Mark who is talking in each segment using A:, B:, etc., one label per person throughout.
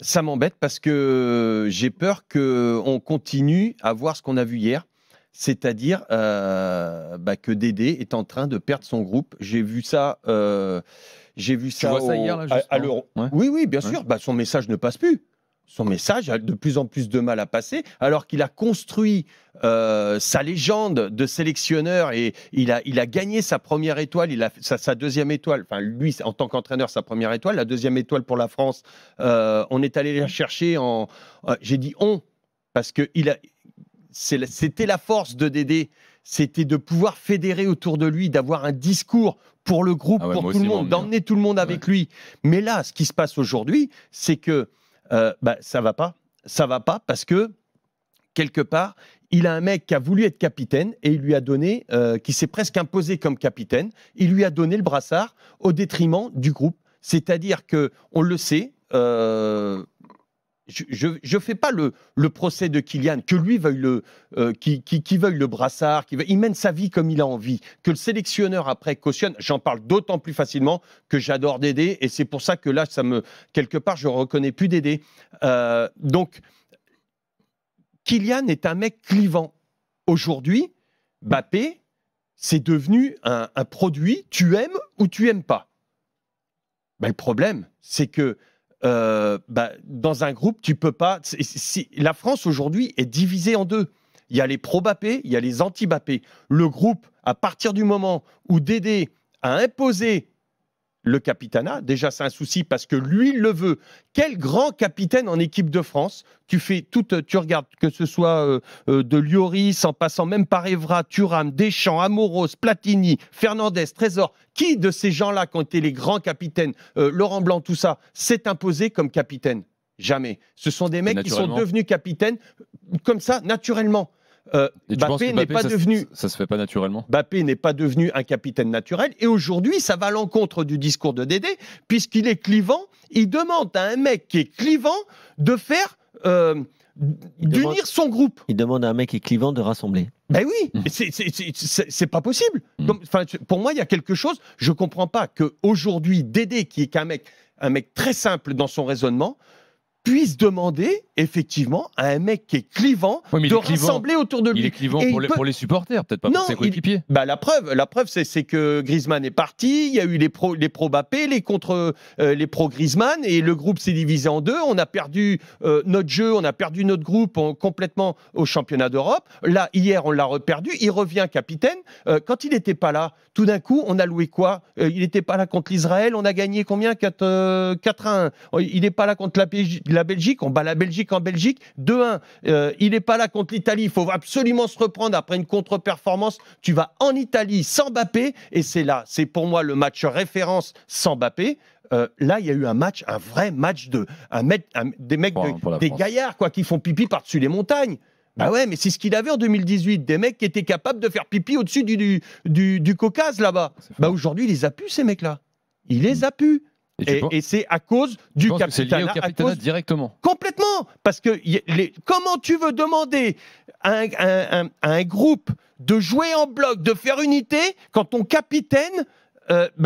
A: Ça m'embête parce que j'ai peur qu'on continue à voir ce qu'on a vu hier. C'est-à-dire que Dédé est en train de perdre son groupe. J'ai vu ça. J'ai vu
B: Tu vois ça hier, là,
A: à
B: justement
A: l'Euro.
B: Ouais.
A: Oui, bien sûr. Son message ne passe plus. Son message a de plus en plus de mal à passer, alors qu'il a construit sa légende de sélectionneur et il a gagné sa première étoile, il a sa deuxième étoile. Enfin, lui, en tant qu'entraîneur, sa première étoile, la deuxième étoile pour la France. On est allé la chercher j'ai dit on, parce que c'était la force de Dédé, c'était de pouvoir fédérer autour de lui, d'avoir un discours pour le groupe, pour tout le monde, d'emmener tout le monde avec lui. Mais là, ce qui se passe aujourd'hui, c'est que ça va pas. Ça va pas parce que, quelque part, il a un mec qui a voulu être capitaine et il lui a donné, qui s'est presque imposé comme capitaine, il lui a donné le brassard au détriment du groupe. C'est-à-dire que, on le sait, je ne fais pas le procès de Kylian, que lui veuille qui veuille le brassard, il mène sa vie comme il a envie, que le sélectionneur après cautionne. J'en parle d'autant plus facilement que j'adore Dédé et c'est pour ça que là, quelque part, je ne reconnais plus Dédé. Donc, Kylian est un mec clivant. Aujourd'hui, Mbappé, c'est devenu un produit, tu aimes ou tu n'aimes pas. Le problème, c'est que dans un groupe, tu peux pas. La France aujourd'hui est divisée en deux. Il y a les pro-Mbappé, il y a les anti-Mbappé. Le groupe, à partir du moment où Dédé a imposé le capitanat, déjà c'est un souci parce que lui il le veut. Quel grand capitaine en équipe de France? Tu regardes que ce soit de Lloris, en passant même par Evra, Thuram, Deschamps, Amoros, Platini, Fernandez, Trésor. Qui de ces gens-là qui ont été les grands capitaines, Laurent Blanc, tout ça, s'est imposé comme capitaine? Jamais. Ce sont des mecs qui sont devenus capitaines comme ça, naturellement. Mbappé n'est pas devenu.
B: Ça se fait pas naturellement.
A: Mbappé n'est pas devenu un capitaine naturel. Et aujourd'hui, ça va à l'encontre du discours de Dédé, puisqu'il est clivant. Il demande à un mec qui est clivant de faire d'unir son groupe.
C: Il demande à un mec qui est clivant de rassembler.
A: Ben oui, c'est pas possible. Pour moi, il y a quelque chose. Je comprends pas que aujourd'hui Dédé, qui est qu'un mec très simple dans son raisonnement, puisse demander, effectivement, à un mec qui est clivant de rassembler autour de lui.
B: Il est clivant pour les supporters, peut-être pas pour ses coéquipiers.
A: La preuve, c'est que Griezmann est parti, il y a eu les pro-Mbappé, les pro-Griezmann, et le groupe s'est divisé en deux. On a perdu notre jeu, on a perdu notre groupe complètement au championnat d'Europe. Là, hier, on l'a reperdu. Il revient capitaine. Quand il n'était pas là, tout d'un coup, on a loué quoi? Il n'était pas là contre l'Israël, on a gagné combien? 4-1. Il n'est pas là contre la Belgique, on bat la Belgique en Belgique, 2-1. Il n'est pas là contre l'Italie, il faut absolument se reprendre après une contre-performance. Tu vas en Italie sans Mbappé, et c'est pour moi le match référence sans Mbappé. Là, il y a eu un vrai match des mecs, des gaillards qui font pipi par-dessus les montagnes. Bah ouais, mais c'est ce qu'il avait en 2018, des mecs qui étaient capables de faire pipi au-dessus du Caucase là-bas. Aujourd'hui, il les a pu, ces mecs-là. Il les a pu. Et c'est à cause du capitanat.
B: C'est lié au capitanat directement.
A: Complètement. Parce que comment tu veux demander à un groupe de jouer en bloc, de faire unité, quand ton capitaine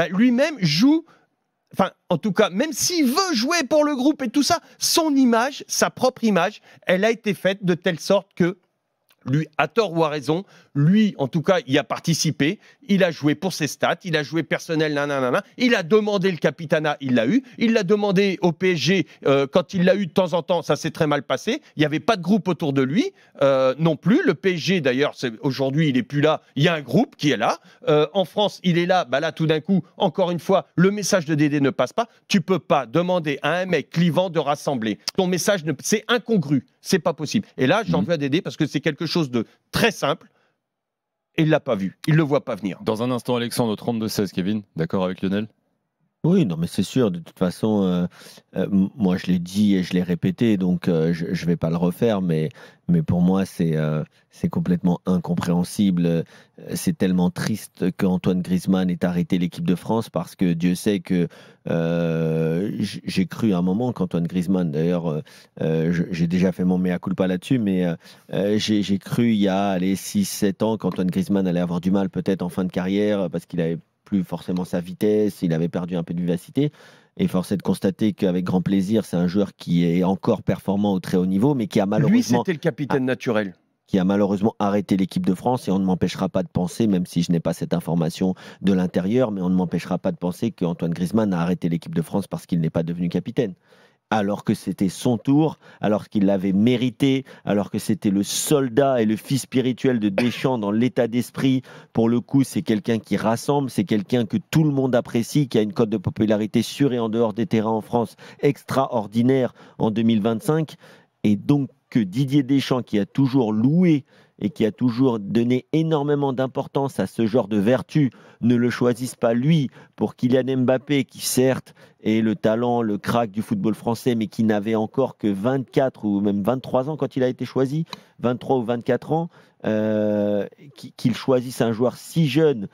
A: lui-même joue. Enfin, en tout cas, même s'il veut jouer pour le groupe et tout ça, son image, sa propre image, elle a été faite de telle sorte que lui, à tort ou à raison, lui, en tout cas, il a participé, il a joué pour ses stats, il a joué personnel, il a demandé le capitanat, il l'a eu, il l'a demandé au PSG, quand il l'a eu de temps en temps, ça s'est très mal passé, il n'y avait pas de groupe autour de lui, non plus, le PSG d'ailleurs, aujourd'hui il n'est plus là, il y a un groupe qui est là, en France il est là, là tout d'un coup, encore une fois, le message de Dédé ne passe pas, tu peux pas demander à un mec clivant de rassembler, ton message, c'est incongru, c'est pas possible, et là j'en veux à Dédé parce que c'est quelque chose de très simple, et il ne l'a pas vu, il ne le voit pas venir.
B: Dans un instant, Alexandre, au 32-16, Kevin, d'accord avec Lionel?
C: Oui, non, mais c'est sûr, de toute façon, moi je l'ai dit et je l'ai répété, donc je ne vais pas le refaire, mais pour moi c'est complètement incompréhensible. C'est tellement triste qu'Antoine Griezmann ait arrêté l'équipe de France, parce que Dieu sait que j'ai cru à un moment qu'Antoine Griezmann, d'ailleurs, j'ai déjà fait mon mea culpa là-dessus, mais j'ai cru il y a 6-7 ans qu'Antoine Griezmann allait avoir du mal peut-être en fin de carrière, parce qu'il avait plus forcément sa vitesse, il avait perdu un peu de vivacité. Et force est de constater qu'avec grand plaisir, c'est un joueur qui est encore performant au très haut niveau, mais qui a malheureusement...
A: Lui, c'était le capitaine naturel.
C: Qui a malheureusement arrêté l'équipe de France, et on ne m'empêchera pas de penser, même si je n'ai pas cette information de l'intérieur, mais on ne m'empêchera pas de penser qu'Antoine Griezmann a arrêté l'équipe de France parce qu'il n'est pas devenu capitaine. Alors que c'était son tour, alors qu'il l'avait mérité, alors que c'était le soldat et le fils spirituel de Deschamps dans l'état d'esprit. Pour le coup, c'est quelqu'un qui rassemble, c'est quelqu'un que tout le monde apprécie, qui a une cote de popularité sur et en dehors des terrains en France extraordinaire en 2025. Et donc que Didier Deschamps, qui a toujours loué et qui a toujours donné énormément d'importance à ce genre de vertu, ne le choisisse pas lui pour Kylian Mbappé, qui certes est le talent, le crack du football français, mais qui n'avait encore que 24 ou même 23 ans quand il a été choisi, 23 ou 24 ans, qu'il choisisse un joueur si jeune,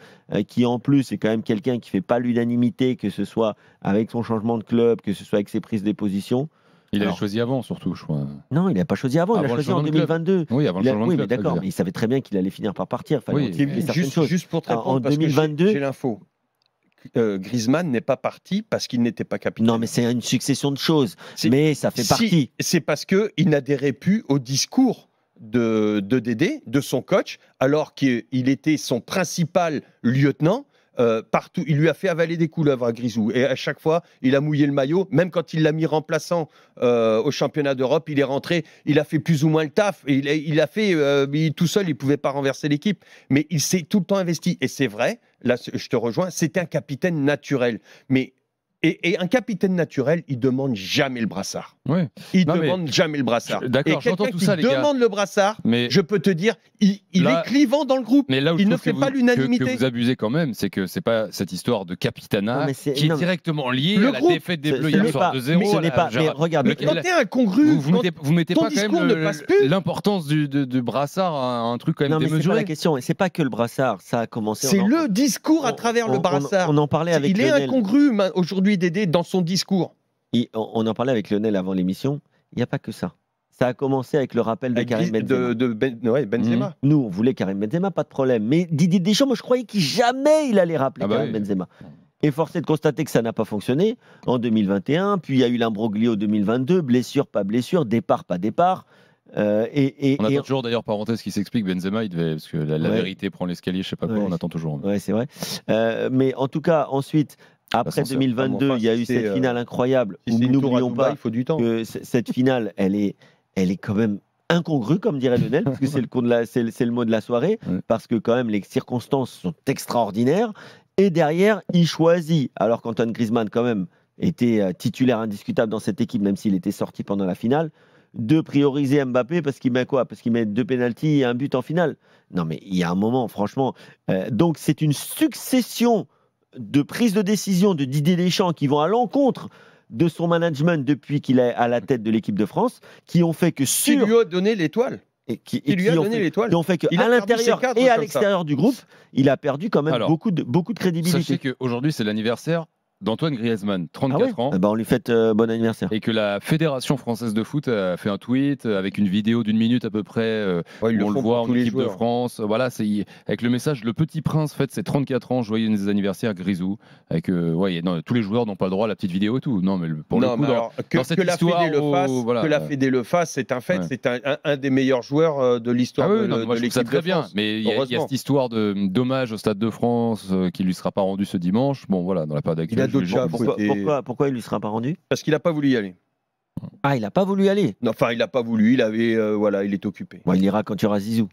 C: qui en plus est quand même quelqu'un qui ne fait pas l'unanimité, que ce soit avec son changement de club, que ce soit avec ses prises de position.
B: Il a choisi avant, surtout, je crois.
C: Non, il n'a pas choisi avant, il a choisi en 2022.
B: Oui, avant le changement de club.
C: Oui, mais d'accord, mais il savait très bien qu'il allait finir par partir.
A: Oui, juste pour te répondre, en 2022, j'ai l'info. Griezmann n'est pas parti parce qu'il n'était pas capitaine.
C: Non, mais c'est une succession de choses. Mais ça fait partie.
A: C'est parce qu'il n'adhérait plus au discours de Dédé, de son coach, alors qu'il était son principal lieutenant. Partout, il lui a fait avaler des couleuvres à Grisou, et à chaque fois il a mouillé le maillot, même quand il l'a mis remplaçant au championnat d'Europe, il est rentré, il a fait plus ou moins le taf, et il a fait tout seul, il pouvait pas renverser l'équipe, mais il s'est tout le temps investi, et c'est vrai, là je te rejoins, c'était un capitaine naturel, mais et un capitaine naturel, il demande jamais le brassard.
B: Oui.
A: Il demande jamais le brassard.
B: D'accord, j'entends tout ça, les gars.
A: Demande le brassard, mais je peux te dire, il est clivant dans le groupe.
B: Mais là où
A: il ne fait pas l'unanimité.
B: Que vous abusez quand même, c'est que c'est pas cette histoire de capitanat qui est directement liée à la défaite des Bleus hier soir de 0.
C: Mais regarde,
A: quand t'es incongru,
B: vous mettez pas quand même l'importance du brassard à un truc quand même démesuré.
C: C'est pas la question, et c'est pas que le brassard, ça a commencé.
A: C'est le discours à travers le brassard.
C: On en parlait avec
A: Lionel. Il est incongru aujourd'hui, Dédé, dans son discours.
C: On en parlait avec Lionel avant l'émission. Il n'y a pas que ça. Ça a commencé avec le rappel de Karim Benzema.
A: Benzema.
C: Nous, on voulait Karim Benzema, pas de problème. Mais Didier Deschamps, moi, je croyais qu'il jamais il allait rappeler Karim Benzema. Et force est de constater que ça n'a pas fonctionné en 2021. Puis il y a eu l'imbroglio 2022, blessure, pas blessure, départ, pas départ.
B: On attend toujours d'ailleurs, parenthèse qui s'explique, Benzema, parce que la vérité prend l'escalier, je sais pas quoi, on attend toujours.
C: Ouais, c'est vrai. Mais en tout cas, ensuite, après 2022, il y a eu cette finale incroyable. N'oublions pas que cette finale, elle est quand même incongrue, comme dirait Lionel, parce que c'est le mot de la soirée, parce que quand même les circonstances sont extraordinaires. Et derrière, il choisit, alors qu'Antoine Griezmann quand même était titulaire indiscutable dans cette équipe, même s'il était sorti pendant la finale, de prioriser Mbappé parce qu'il met quoi? Parce qu'il met 2 pénaltys et un but en finale. Non, mais il y a un moment, franchement. Donc c'est une succession de prises de décision de Didier Deschamps qui vont à l'encontre de son management depuis qu'il est à la tête de l'équipe de France, qui ont fait que
A: qui lui a donné l'étoile. Qui
C: ont fait qu'à l'intérieur et à l'extérieur du groupe, il a perdu quand même beaucoup de crédibilité.
B: Sachez qu'aujourd'hui, c'est l'anniversaire d'Antoine Griezmann, 34 ans.
C: On lui fait bon anniversaire.
B: Et que la Fédération française de foot a fait un tweet avec une vidéo d'1 minute à peu près. On le voit en équipe de France. Voilà, c'est avec le message Le Petit Prince fête ses 34 ans, joyeux anniversaire Grisou. Avec tous les joueurs n'ont pas le droit à la petite vidéo et tout. Non, mais pour le coup, dans cette histoire,
A: que la Fédé le fasse, c'est un fait. C'est un des meilleurs joueurs de l'histoire de l'équipe de France.
B: Mais il y a cette histoire d'hommage au Stade de France qui lui sera pas rendu ce dimanche. Bon, voilà, dans la période actuelle.
C: Pourquoi il ne lui sera pas rendu?
A: Parce qu'il n'a pas voulu y aller.
C: Ah, il n'a pas voulu y aller?
A: Non, enfin, il n'a pas voulu, il est occupé.
C: Il ira quand il y aura Zizou.